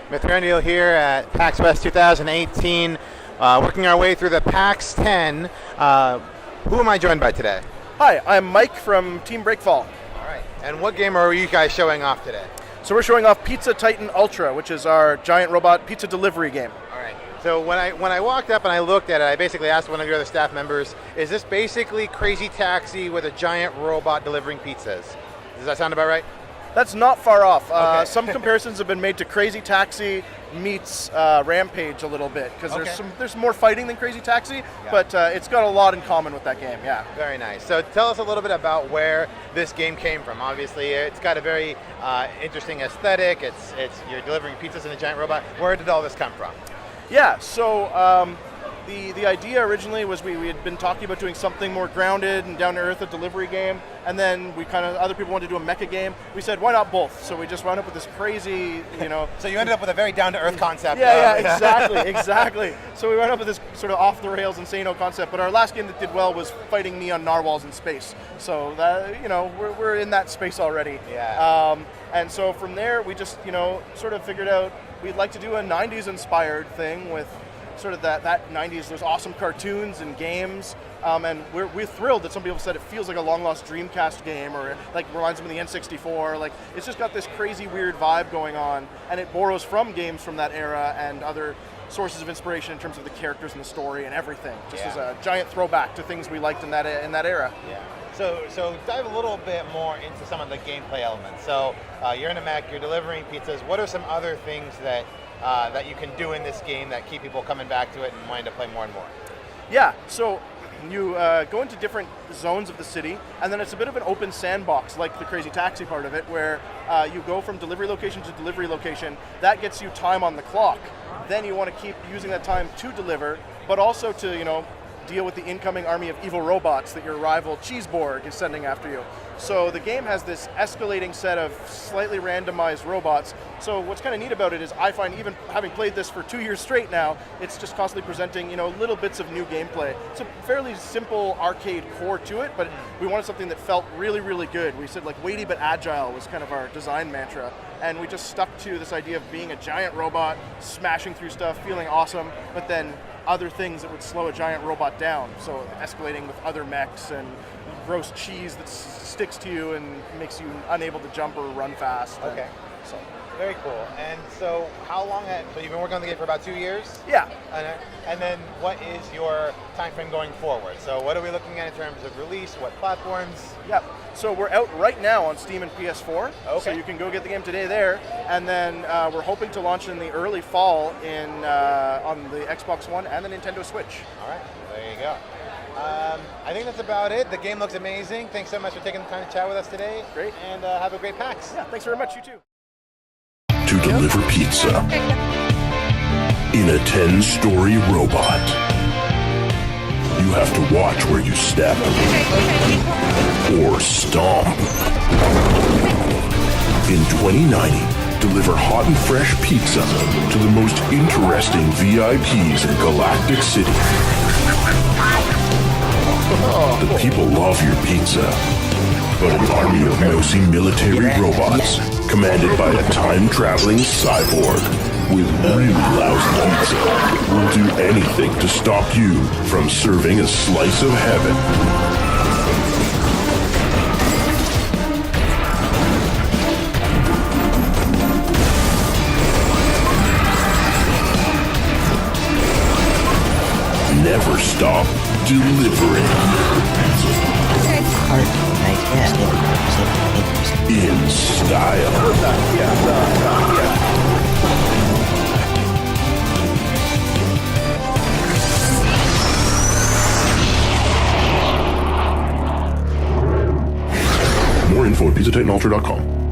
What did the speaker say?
Mithraniel here at PAX West 2018, working our way through the PAX 10. Who am I joined by today? Hi, I'm Mike from Team Breakfall. All right. And what game are you guys showing off today? So we're showing off Pizza Titan Ultra, which is our giant robot pizza delivery game. All right. So when I walked up and I looked at it, I basically asked one of your other staff members, is this basically Crazy Taxi with a giant robot delivering pizzas? Does that sound about right? That's not far off. Okay. Some comparisons have been made to Crazy Taxi meets Rampage a little bit, because there's more fighting than Crazy Taxi, but it's got a lot in common with that game, yeah. Very nice. So tell us a little bit about where this game came from. Obviously, it's got a very interesting aesthetic. It's you're delivering pizzas in a giant robot. Where did all this come from? Yeah, so the idea originally was we had been talking about doing something more grounded and down to earth, a delivery game, and then other people wanted to do a mecha game. We said, why not both? So we just wound up with this crazy, So you ended up with a very down to earth concept. Yeah, exactly. So we wound up with this sort of off the rails insano concept, but our last game that did well was fighting neon narwhals in space. So that, we're in that space already. Yeah. And so from there, we just, sort of figured out we'd like to do a 90s inspired thing with sort of that 90s, those awesome cartoons and games, and we're thrilled that some people said it feels like a long lost Dreamcast game, or like reminds them of the N64. Like, it's just got this crazy weird vibe going on, and it borrows from games from that era and other sources of inspiration in terms of the characters and the story and everything. Just as a giant throwback to things we liked in that era. Yeah. So dive a little bit more into some of the gameplay elements. So you're in a mech, you're delivering pizzas. What are some other things that you can do in this game that keep people coming back to it and wanting to play more and more? Yeah, so you go into different zones of the city, and then it's a bit of an open sandbox, like the Crazy Taxi part of it, where you go from delivery location to delivery location. That gets you time on the clock. Then you want to keep using that time to deliver, but also to, deal with the incoming army of evil robots that your rival Cheeseborg is sending after you. So the game has this escalating set of slightly randomized robots. So what's kind of neat about it is I find, even having played this for 2 years straight now, it's just constantly presenting, little bits of new gameplay. It's a fairly simple arcade core to it, but we wanted something that felt really, really good. We said like weighty but agile was kind of our design mantra. And we just stuck to this idea of being a giant robot, smashing through stuff, feeling awesome, but then other things that would slow a giant robot down. So escalating with other mechs and gross cheese that sticks to you and makes you unable to jump or run fast. Okay. So very cool. And so how long so you've been working on the game for about 2 years? Yeah. And then what is your time frame going forward? So what are we looking at in terms of release? What platforms? Yeah. So we're out right now on Steam and PS4. Okay. So you can go get the game today there. And then we're hoping to launch in the early fall on the Xbox One and the Nintendo Switch. All right. There you go. I think that's about it. The game looks amazing. Thanks so much for taking the time to chat with us today. Great. And have a great PAX. Yeah, thanks very much. You too. To deliver pizza in a 10-story robot. You have to watch where you step or stomp. In 2090, deliver hot and fresh pizza to the most interesting VIPs in Galactic City. The people love your pizza, but an army of mousy military robots, commanded by a time-traveling cyborg with really lousy pizza, will do anything to stop you from serving a slice of heaven. Never stop delivering. In style. More info at PizzaTitanUltra.com.